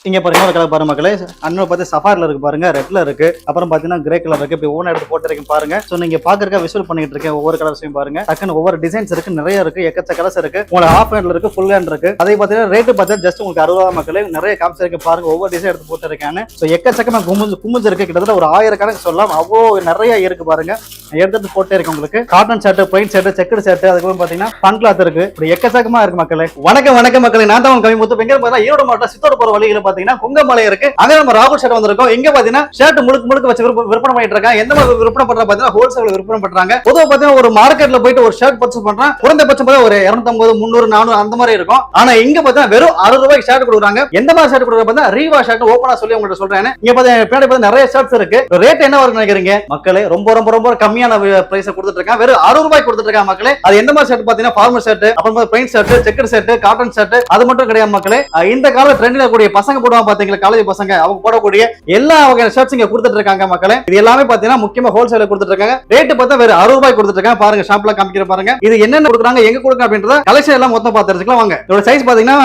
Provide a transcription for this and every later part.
இங்க பாருங்க ஒரு கலர் பாருங்க மக்களே. அண்ணன் பார்த்து சஃபாரில இருக்கு பாருங்க, ரெட்ல இருக்கு, அப்புறம் பாத்தீங்கன்னா கிரே கலர் இருக்கு. இப்போ ஓன எடுத்து போட்டுருக்கேன் பாருங்க. சோ நீங்க பாக்குறதுக்கு விசுவல் பண்ணிட்டு இருக்கேன். ஒவ்வொரு கலர்ஸையும் பாருங்க, டக்குன்னு ஒவ்வொரு டிசைன்ஸ் இருக்கு, நிறைய இருக்கு, எக்கச்சக்க கலர்ஸ் இருக்கு. உங்களுக்கு ஹாஃப் ஹேண்ட்ல இருக்கு, ஃபுல் ஹேண்ட் இருக்கு. அதே பாத்தீங்கன்னா ரேட்டு பார்த்தா ஜஸ்ட் உங்களுக்கு 60 ரூபாய் மக்களே. நிறைய காமிச்சு இருக்கு பாருங்க, ஒவ்வொரு டிசைன் எடுத்து போட்டுருக்கேன். சோ எக்கச்சக்கமா குமிஞ்சு இருக்கு, கிட்டத்தட்ட ஒரு 1000 கணக்கு சொல்லலாம். அவ்வளோ நிறைய இருக்கு பாருங்க, எடுத்து போட்டே இருக்கு. உங்களுக்கு cotton shirt, plain shirt, checked shirt, அதுக்கப்புறம் பாத்தீங்கன்னா ஃபன் கிளாத் இருக்கு. இப்படி எக்கச்சக்கமா இருக்கு மக்களே. வணக்கம் மக்களே, நான் தான் கவி முத்து. எங்க பார்த்தா ஈரோடு மாவட்டம் சித்தோடு போற வழியில பாத்தீங்கன்னா குங்கமலை இருக்கு. அங்க நம்ம ராகுல் ஷர்ட் வந்திருக்கோம். எங்க பாத்தீங்கன்னா ஷர்ட் முழுக்க வச்சு விற்பனை பண்ணிட்டு இருக்காங்க. எந்த மாதிரி விற்பனை பண்ற பாத்தீங்கன்னா ஹோல்சேல் விற்பனை பண்றாங்க. பொதுவா பாத்தீங்கன்னா ஒரு மார்க்கெட்ல போயிட்டு ஒரு ஷர்ட் பர்ச்சேஸ் பண்றான், குறைந்தபட்சம் ஒரு 250, 300, 400 அந்த மாதிரி இருக்கும். ஆனா இங்க பாத்தீங்கன்னா வெறும் 60 ரூபாய்க்கு ஷர்ட் கொடுக்குறாங்க. எந்த மாதிரி ஷர்ட் கொடுக்குறாங்க பாத்தீங்கன்னா ரீவா ஷர்ட். ஓபனா சொல்லி உங்களுக்கு சொல்றேன். இங்க பாத்தீங்கன்னா பின்னாடி பாத்தீங்கன்னா நிறைய ஷர்ட்ஸ் இருக்கு. ரேட் என்ன வரும்னு நினைக்கிறீங்க மக்களே? ரொம்ப கம்மியான பிரைஸ் கொடுத்துட்டு இருக்காங்க. வெறும் 60 ரூபாய்க்கு கொடுத்துட்டு இருக்காங்க மக்களே. அது எந்த மாதிரி ஷர்ட் பாத்தீங்கன்னா ஃபார்மல் ஷர்ட், அப்புறம் plain shirt, checked shirt, cotton shirt, அது மட்டும் கிடையாது மக்களே. இந்த கால ட்ரெண்ட்ல கூடிய பசங்க போடுவாங்க பாத்தீங்களா, காலேஜ் பசங்க, அவங்க போடக்கூடிய எல்லா வகையான ஷர்ட்ஸ் இங்க கொடுத்துட்டு இருக்காங்க மக்களே. இது எல்லாமே பாத்தீங்கன்னா முக்கியமா ஹோல்சேல கொடுத்துட்டு இருக்காங்க. ரேட் பார்த்தா வெறும் 60 ரூபாய் கொடுத்துட்டு இருக்காங்க. பாருங்க ஷாப்ல காமிக்கிற பாருங்க. இது என்னென்ன கொடுக்குறாங்க, எங்க கொடுக்குறாங்க அப்படின்றத கலெக்ஷன் எல்லாம் மொத்தம் பார்த்து தெரிஞ்சுக்கலாம் வாங்க. இதோட சைஸ் பாத்தீங்கன்னா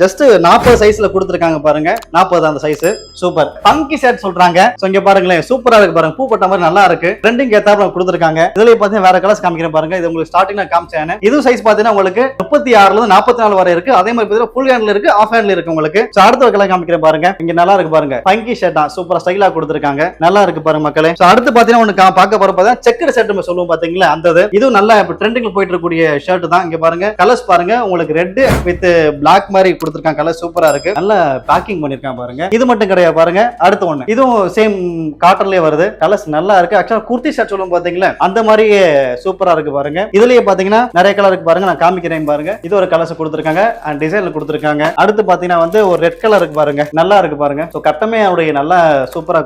ஜஸ்ட் 40 சைஸ்ல கொடுத்துருக்காங்க பாருங்க. 40 அந்த சைஸ். சூப்பர் பங்கி ஷர்ட் சொல்றாங்க. சோ இங்க பாருங்களேன், சூப்பரா இருக்கு பாருங்க, பூ பட்ட மாதிரி நல்லா இருக்கு. ட்ரெண்டிங் ஏத்தாப்புல கொடுத்துருக்காங்க. இதுல பாத்தீங்கன்னா வேற கலர்ஸ் காமிக்கிறேன் பாருங்க. இது உங்களுக்கு ஸ்டார்டிங்ல காமிச்சேன். இது சைஸ் பாத்தீங்கன்னா உங்களுக்கு 36ல இருந்து 44 வரை இருக்கு. அதே மாதிரி பாத்தீங்கன்னா ஃபுல் ஹேண்ட்ல இருக்கு, ஆஃப் ஹேண்ட்ல இருக்கு உங்களுக்கு. சோ அடுத்த கலர் காமிக்கிறேன் பாருங்க. இங்க நல்லா இருக்கு பாருங்க, பங்கி ஷர்ட் தான், சூப்பரா ஸ்டைலா கொடுத்துருக்காங்க. நல்லா இருக்கு பாருங்க மக்களே. சோ அடுத்து பாத்தீங்கன்னா ஒன்னு பார்க்க போற பார்த்தா செக்குடு ஷர்ட் நம்ம சொல்லுவோம் பாத்தீங்களா, அந்த இது நல்லா இப்ப ட்ரெண்டிங்ல போயிட்டு இருக்கக்கூடிய ஷர்ட் தான். இங்க பாருங்க கலர்ஸ் பாருங்க, உங்களுக்கு ரெட் வித் பிளாக் மாதிரி கொடுத்துருக்காங்க. கலர் சூப்பரா இருக்கு, நல்லா பேக்கிங் பண்ணிருக்காங்க பாருங்க. இது மட்டும் கிடையாது பாருங்க, அடுத்த ஒண்ணு இதுவும் சேம் காட்டன்லயே வருது. கலர்ஸ் நல்லா இருக்கு. ஆக்சுவலா குர்த்தி ஷர்ட் சொல்லுவோம் பாத்தீங்களா, அந்த மாதிரி சூப்பரா இருக்கு பாருங்க. இதுலயே பாத்தீங்கன்னா நிறைய கலர் இருக்கு பாருங்க, நான் காமிக்கிறேன் பாருங்க. இது ஒரு கலர்ஸ் கொடுத்துருக்காங்க, டிசைன்ல கொடுத்துருக்காங்க. அடுத்து பாத்தீங்கன்னா ஒரு ரெட் கலர் இருக்கு பாருங்க, நல்லா இருக்கு பாருங்க. சோ கட்டமே அவருடைய நல்லா சூப்பரா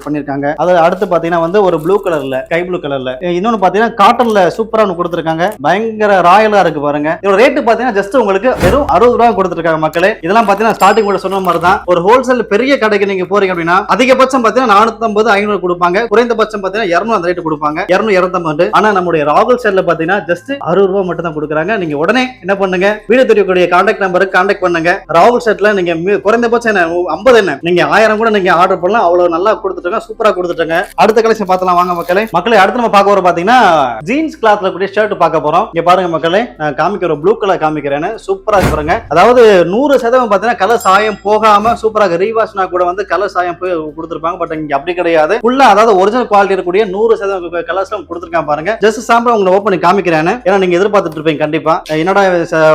பண்ணிருக்காங்க. அது அடுத்து பாத்தீங்கன்னா ஒரு ப்ளூ கலர்ல, ஸ்கை ப்ளூ கலர்ல, இன்னொன்னு பாத்தீங்கன்னா காட்டன்ல சூப்பரா ஒன்னு கொடுத்துருக்காங்க. பயங்கர ராயலா இருக்கு பாருங்க. இதோட ரேட் பாத்தீங்கன்னா ஜஸ்ட் உங்களுக்கு வெறும் 60 ரூபாய் கொடுத்துருக்காங்க மக்களே. இதெல்லாம் பாத்தீங்கன்னா ஸ்டார்டிங் கூட சொன்ன மாதிரி தான். ஒரு ஹோல்சேல் பெரிய கடைக்கு நீங்க போறீங்க அப்படின்னா அதிகபட்சம் பாத்தீங்கன்னா 450, 500 கொடுப்பாங்க. குறைந்தபட்சம் பாத்தீங்கன்னா 200 அந்த ரேட் கொடுப்பாங்க, 200, 250. ஆனா நம்முடைய ராகுல் ஷர்ட்ல பாத்தீங்கன்னா ஜஸ்ட் 60 ரூபாய் மட்டும் தான் கொடுக்குறாங்க. நீங்க உடனே என்ன பண்ணுங்க, வீடியோ தெரியக்கூடிய கான்டாக்ட் நம்பருக்கு கான்டாக்ட் பண்ணுங்க. ராகுல் ஷர்ட்ல நீங்க குறைந்தபட்சம் 50 என்ன, நீங்க 1000 கூட நீங்க ஆர்டர் பண்ணலாம். அவ்வளவு நல்லா கொடுத்துட்டாங்க, சூப்பரா கொடுத்துட்டாங்க. அடுத்த கலெக்ஷன் பார்த்தலாம் வாங்க மக்களே. அடுத்து நம்ம பார்க்க போறோம் பாத்தீங்கன்னா ஜீன்ஸ் கிளாத்ல கூடிய ஷர்ட் பார்க்க போறோம். இங்க பாருங்க மக்களே, நான் காமிக்கிற ப்ளூ கலர் காமிக்கிறேன். சூப்பரா பாருங்க. அதாவது 100% பாத்தீங்கன்னா கலர் சாயம் போகாம சூப்பராக ரீவாஷ்னா கூட கலர் சாயம் போய் கொடுத்துருப்பாங்க. பட் இங்க அப்படி கிடையாது. ஃபுல்லா அதாவது ஒரிஜினல் குவாலிட்டி இருக்கக்கூடிய 100% கலர்ஸ் கொடுத்துருக்காங்க பாருங்க. ஜஸ்ட் சாம்பிள் உங்களுக்கு ஓபன் பண்ணி காமிக்கிறேன். ஏன்னா நீங்க எதிர்பார்த்துட்டு இருப்பீங்க கண்டிப்பா, என்னடா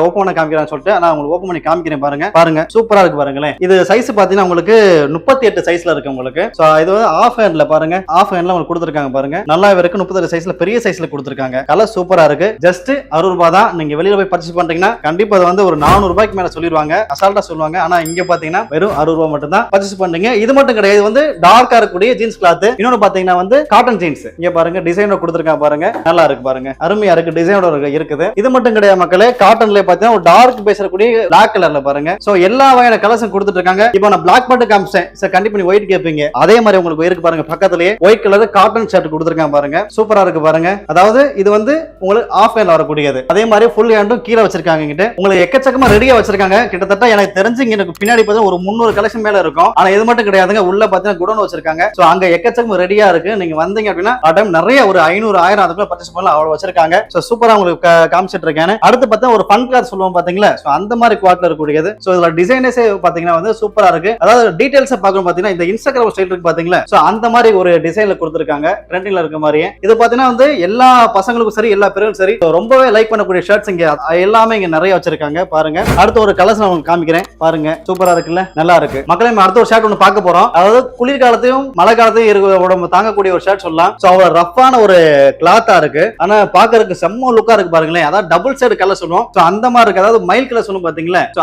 ஓபன் பண்ண காமிக்கிறேன்னு சொல்லிட்டு. நான் உங்களுக்கு ஓபன் பண்ணி காமிக்கிறேன் பாருங்க. சூப்பரா இருக்கு பாருங்களேன். இது சைஸ் பாத்தீங்கன்னா உங்களுக்கு 38 சைஸ்ல இருக்கு உங்களுக்கு. சோ இது ஆஃப் ஹேண்ட்ல பாருங்க, ஆஃப் ஹேண்ட்ல உங்களுக்கு கொடுத்துருக்காங்க பாருங்க. நல்லா இருக்கு, 38 சைஸ்ல பெரிய சைஸ்ல கொடுத்துருக்காங்க. கலர் சூப்பரா இருக்கு. ஜஸ்ட் 60 ரூபாய் தான். நீங்க வெளியில போய் பர்ச்சேஸ் பண்றீங்கன்னா கண்டிப்பா அது ஒரு 400 ரூபாய்க்கு மேல சொல்லிடுவாங்க, அசால்ட்டா சொல்லுவாங்க. ஆனா இங்க பாத்தீங்கன்னா வெறும் 60 ரூபாய் மட்டும் தான் பர்ச்சேஸ் பண்றீங்க. இது மட்டும் கிடையாது, டார்க்கா இருக்கக்கூடிய ஜீன்ஸ் கிளாத். இன்னொன்னு பாத்தீங்கன்னா காட்டன் ஜீன்ஸ். இங்க பாருங்க டிசைனோட கொடுத்துருக்காங்க பாருங்க, நல்லா இருக்கு பாருங்க, அருமையா இருக்கு, டிசைனோட இருக்குது. இது மட்டும் கிடையாது மக்களே, காட்டன்ல பாத்தீங்கன்னா ஒரு டார்க் பேசக்கூடிய பிளாக் கலர்ல பாருங்க. சோ எல்லா வகையான கலர்ஸும் கொடுத்துட்டு இருக்காங்க. இப்போ நான் பிளாக் மட்டும் காமிச்சேன், சார் கண்டிப்பா நீ ஒயிட் கேட்பீங்க. அதே மாதிரி உங்களுக்கு இருக்கு பாருங்க, பக்கத்துலயே ஒயிட் கலர் காட்டன் ஷர்ட் கொடுத்துருக்காங்க பாருங்க. சூப்பரா இருக்கு பாருங்க. அதாவது இது உங்களுக்கு ஆஃப் ஹேண்ட்ல வரக்கூடியது. அதே மாதிரி ஃபுல் ஹேண்டும் கீழே வச்சிருக்காங்க. கிட்ட உங்களுக்கு எக்கச்சக்கமா ரெடியா வச்சிருக்காங்க. கிட்டத்தட்ட எனக்கு தெரிஞ்சு எனக்கு பின்னாடி பார்த்தா ஒரு 300 கலெக்ஷன் மேல இருக்கும். ஆனா இது மட்டும் கிடையாதுங்க, உள்ள பாத்தீங்கன்னா குடோன் வச்சிருக்காங்க. சோ அங்க எக்கச்சக்கமா ரெடியா இருக்கு. நீங்க வந்தீங்க அப்படின்னா அடம் நிறைய ஒரு 500, 1000 அதுக்குள்ள பர்ச்சேஸ் பண்ணலாம், அவ்வளவு வச்சிருக்காங்க. சோ சூப்பரா உங்களுக்கு காமிச்சிட்டு இருக்கேன். அடுத்து பார்த்தா ஒரு ஃபன் கிளாத் சொல்லுவோம் பாத்தீங்களா, சோ அந்த மாதிரி குவாட்ல இருக்கக்கூடியது. சோ இதுல டிசைனஸே பாத்தீங்கன்னா சூப்பரா இருக்கு. அதாவது டீடைல்ஸ் பார்க்கணும் பாத்தீங்கன்னா இந்த இன்ஸ்டாகிராம் ஸ்டைல் இருக்கு பாத்தீங்களா, சோ அந்த மாதிரி ஒரு டிசைன்ல கொடுத்திருக்காங்க, ட்ரெண்டிங்ல இருக்க மாதிரியே. இது பாத்தீங்கன்னா எல்லா பசங்களுக்கும் சரி, எல்லா பேருக்கும் சரி ரொம்பவே லைக் பண்ணக்கூடிய ஷர்ட்ஸ் இங்க எல்லாமே இங்க நிறைய வச்சிருக்காங்க பாருங்க. அடுத்த ஒரு கலர்ஸ் நான் உங்களுக்கு காமிக்கிறேன் பாருங்க. சூப்பரா இருக்குல்ல, நல்லா இருக்கு மக்களே. அடுத்த ஒரு ஷர்ட் ஒன்னு பார்க்க போறோம். அதாவது குளிர்காலத்தையும் மழை காலத்தையும் உடம்பு தாங்கக்கூடிய ஒரு ஷர்ட் சொல்லலாம். சோ அவ்வளவு ரஃப்பான ஒரு கிளாத்தா இருக்கு, ஆனா பாக்குறதுக்கு செம்ம லுக்கா இருக்கு பாருங்களேன். அதாவது டபுள் ஷேட் கலர் சொல்லுவோம், சோ அந்த மாதிரி இருக்கு. அதாவது மைல் கலர் சொல்லுவோம் பாத்தீங்களா, சோ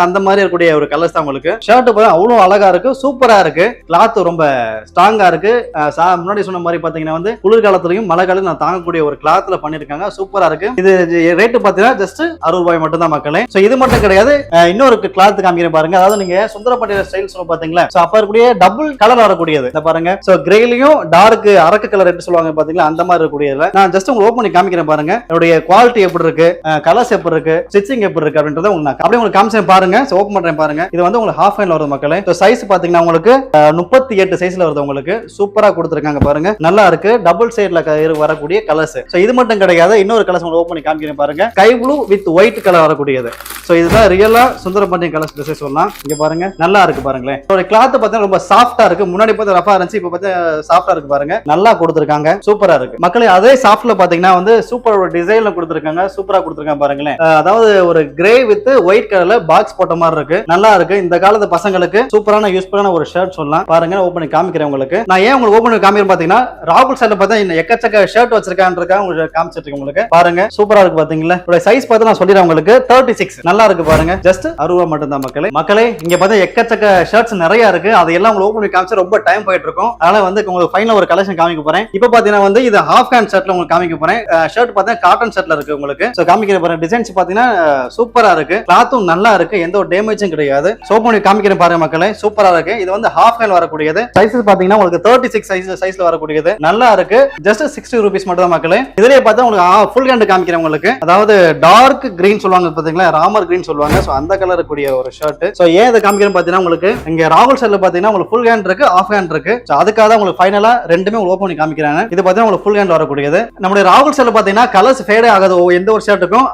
அந்த மாதிரி இருக்கக்கூடிய ஒரு கலர்ஸ் தான் உங்களுக்கு. ஷர்ட் அவ்வளவு அழகா இருக்கு, சூப்பரா இருக்கு. கிளாத் ரொம்ப ஸ்ட்ராங்கா இருக்கு. முன்னாடி சொன்ன மாதிரி பாத்தீங்கன்னா குளிர்காலத்திலையும் மழை காலத்தையும் நான் தாங்கக்கூடிய ஒரு கிளாத்ல பண்ணிருக்காங்க. சூப்பரா இருக்கு. இது ரேட் பாத்தீங்கன்னா ஜஸ்ட் 60 ரூபாய் மட்டும் தான் மக்களே. சோ இது மட்டும் கிடையாது, இன்னொரு கிளாத் காமிக்கிறேன் பாருங்க. அதாவது நீங்க சுந்தரப்பட்டியில ஸ்டைல் சொல்ல பாத்தீங்களா, சோ அப்ப இருக்கக்கூடிய டபுள் கலர் வரக்கூடியது இந்த பாருங்க. சோ கிரேலயும் டார்க் அரக்கு கலர் ரெட் சொல்லுவாங்க பாத்தீங்களா, அந்த மாதிரி இருக்கக்கூடியதுல நான் ஜஸ்ட் உங்களுக்கு ஓபன் பண்ணி காமிக்கிறேன் பாருங்க. என்னுடைய குவாலிட்டி எப்படி இருக்கு, கலர்ஸ் எப்படி இருக்கு, ஸ்டிச்சிங் எப்படி இருக்கு அப்படின்றத உங்களுக்கு அப்படியே உங்களுக்கு காமிச்சேன் பாருங்க. சோ ஓபன் பண்றேன் பாருங்க. இது உங்களுக்கு ஹாஃப் ஹேண்ட்ல வருது மக்களே. சைஸ் பாத்தீங்கன்னா உங்களுக்கு 38 சைஸ்ல வருது உங்களுக்கு. சூப்பரா கொடுத்துருக்காங்க பாருங்க, நல்லா இருக்கு. டபுள் சைடுல வரக்கூடிய கலர்ஸ். இது மட்டும் கிடையாது, இன்னொரு கலர்ஸ் உங்களுக்கு ஓபன் பண்ணி காமிக்கிறேன் பாருங்க. Sky blue with white colour வரக்கூடியது. இதுதான் ரியலா சுந்தரபாண்டியன் கலர்ஸ் ட்ரெஸ் சொல்லலாம். இங்க பாருங்க, நல்லா இருக்கு பாருங்களேன். கிளாத் பார்த்தா ரொம்ப சாஃப்டா இருக்கு. முன்னாடி பார்த்தா ரஃபா இருந்துச்சு, இப்போ பார்த்தா சாஃப்டா இருக்கு பாருங்க. நல்லா கொடுத்துருக்காங்க, சூப்பரா இருக்கு மக்களே. அதே சாஃப்ட்ல பாத்தீங்கன்னா சூப்பர் ஒரு டிசைன்ல கொடுத்துருக்காங்க, சூப்பரா கொடுத்துருக்காங்க பாருங்களேன். அதாவது ஒரு கிரே வித் ஒயிட் கலர்ல பாக்ஸ் போட்ட மாதிரி இருக்கு, நல்லா இருக்கு. இந்த காலத்து பசங்களுக்கு சூப்பரான யூஸ்ஃபுல்லான ஒரு ஷர்ட் சொல்லலாம் பாருங்க. ஓபன் பண்ணி காமிக்கிறேன் உங்களுக்கு. நான் ஏன் உங்களுக்கு ஓபன் பண்ணி காமிக்கிறேன் பாத்தீங்கன்னா, ராகுல் சார்ல பார்த்தா இந்த எக்கச்சக்க ஷர்ட் வச்சிருக்கான்றக்கா உங்களுக்கு காமிச்சிட்டு இருக்கேன் உங்களுக்கு பாருங்க. சூப்பரா இருக்கு பாத்தீங்களா. சைஸ் பார்த்து நான் சொல்லிடுறேன் உங்களுக்கு, 36 நல்லா இருக்கு பாருங்க. ஜஸ்ட் 60 மட்டும் தான் மக்களே. இங்க பார்த்தா எக்கச்சக்க ஷர்ட்ஸ் நிறைய இருக்கு, அதெல்லாம் உங்களுக்கு ஓபன் பண்ணி காமிச்சா ரொம்ப டைம் போயிட்டு இருக்கும். அதனால உங்களுக்கு ஃபைனலா ஒரு கலெக்ஷன் காமிக்க போறேன். இப்போ பாத்தீங்கன்னா இது ஹாஃப் ஹேண்ட் ஷர்ட்ல உங்களுக்கு காமிக்க போறேன். ஷர்ட் பார்த்தா காட்டன் ஷர்ட்ல இருக்கு உங்களுக்கு. காமிக்கிற பாருங்க, டிசைன்ஸ் பாத்தீங்கன்னா சூப்பரா இருக்கு, கிளாத்தும் நல்லா இருக்கு, எந்த ஒரு டேமேஜும் கிடையாது. சோப் பண்ணி காமிக்கிறேன் பாருங்க மக்களே, சூப்பரா இருக்கு. இது ஹாஃப் ஹேண்ட் வரக்கூடியது. சைஸஸ் பாத்தீங்கன்னா உங்களுக்கு 36 சைஸ்ல வரக்கூடியது, நல்லா இருக்கு. ஜஸ்ட் 60 ரூபீஸ் மட்டும் தான் மக்களே. இதுலயே பார்த்தா உங்களுக்கு ஃபுல் ஹேண்ட் காமிக்கிறேன் உங்களுக்கு. அதாவது டார்க் கிரீன் சொல்லுவாங்க பாத்தீங்களா, ராமர் கிரீன் சொல்லுவாங்க. அந்த கலர் கூடிய ஒரு ஷர்ட். ஏன் இதை காமிக்கிறேன் பாத்தீங்கன்னா, உங்களுக்கு இங்க ராகுல் ஷர்ட்ல பாத்தீங்கன்னா உங்களுக்கு ஃபுல் ஹேண்ட் இருக்கு, ஆஃப் ஹேண்ட் இருக்கு. அதுக்காக தான் உங்களுக்கு ஃபைனலா ரெண்டுமே ஓபன் பண்ணி காமிக்கிறாங்க. இது பாத்தீங்கன்னா உங்களுக்கு ஃபுல் ஹேண்ட் வரக்கூடியது. நம்மளுடைய ராகுல் ஷர்ட்ல பாத்தீங்கன்னா கலர்ஸ் ஃபேடே ஆகாது. எந்த ஒரு ஷர்ட்டுக்கும்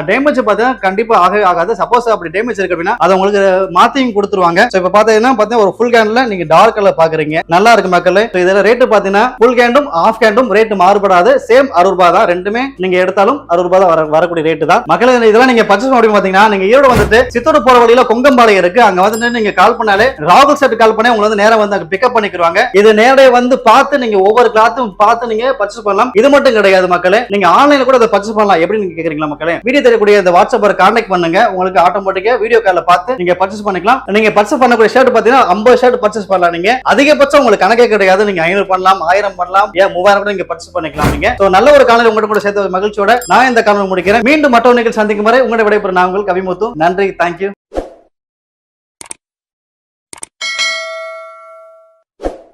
டேமேஜ் பாத்தீங்கன்னா கண்டிப்பா ஆகாது. சப்போஸ் அப்படி டேமேஜ் இருக்கு அப்படின்னா அதை உங்களுக்கு மாத்தியும் கொடுத்துருவாங்க. இப்ப பாத்தீங்கன்னா ஒரு ஃபுல் ஹேண்ட்ல நீங்க டார்க் கலர் பாக்குறீங்க, நல்லா இருக்கு மக்களே. இதுல ரேட் பாத்தீங்கன்னா ஃபுல் ஹேண்டும் ஆஃப் ஹேண்டும் ரேட் மாறுபடாது, சேம் 60 ரூபாய் தான். ரெண்டுமே நீங்க எடுத்தாலும் 60 ரூபாய் தான் வரக்கூடிய ரேட் தான் மக்களே. இதெல்லாம் நீங்க பர்ச்சேஸ் பண்ண முடியும் பாத்தீங்கன்னா, நீங்க ஈரோடு வந்துட்டு சித்தூர் போற வழியில கொங்கம்பாளையம் இருக்கு, அங்க வந்துட்டு நீங்க கால் பண்ணாலே ராகுல் ஷர்ட் கால் பண்ணி உங்களை நேரா வந்து அங்க பிக்கப் பண்ணிக்குவாங்க. இது நேரே வந்து பார்த்து நீங்க ஒவ்வொரு கிளாத்தும் பார்த்து நீங்க பர்ச்சேஸ் பண்ணலாம். இது மட்டும் கிடையாது மக்களே, நீங்க ஆன்லைன்ல கூட அதை பர்ச்சேஸ் பண்ணலாம். எப்படி நீங்க கேக்குறீங்களா மக்களே? வீடியோ தெரியக்கூடிய இந்த வாட்ஸ்அப் கான்டாக்ட் பண்ணுங்க, உங்களுக்கு ஆட்டோமேட்டிக்கா வீடியோ கால்ல பார்த்து நீங்க பர்ச்சேஸ் பண்ணிக்கலாம். நீங்க பர்ச்சேஸ் பண்ணக்கூடிய ஷர்ட் பாத்தீங்கன்னா 50 ஷர்ட் பர்ச்சேஸ் பண்ணலாம். நீங்க அதிகபட்சம் உங்களுக்கு கணக்கே கிடையாது, நீங்க 500 பண்ணலாம், 1000 பண்ணலாம், 3000 கூட நீங்க பர்ச்சேஸ் பண்ணிக்கலாம். நீங்க நல்ல ஒரு காலையில் உங்கள்கிட்ட கூட சேர்த்த மகிழ்ச்சியோட நான் இந்த காலையில் முடிக்கிறேன். மீண்டும் மற்றொரு நிகழ்ச்சி சந்திக்கும் வரை உங்களுடைய விடைபெறும் நான் உங்களுக்கு அபிமுத்து. நன்றி, தேங்க்யூ.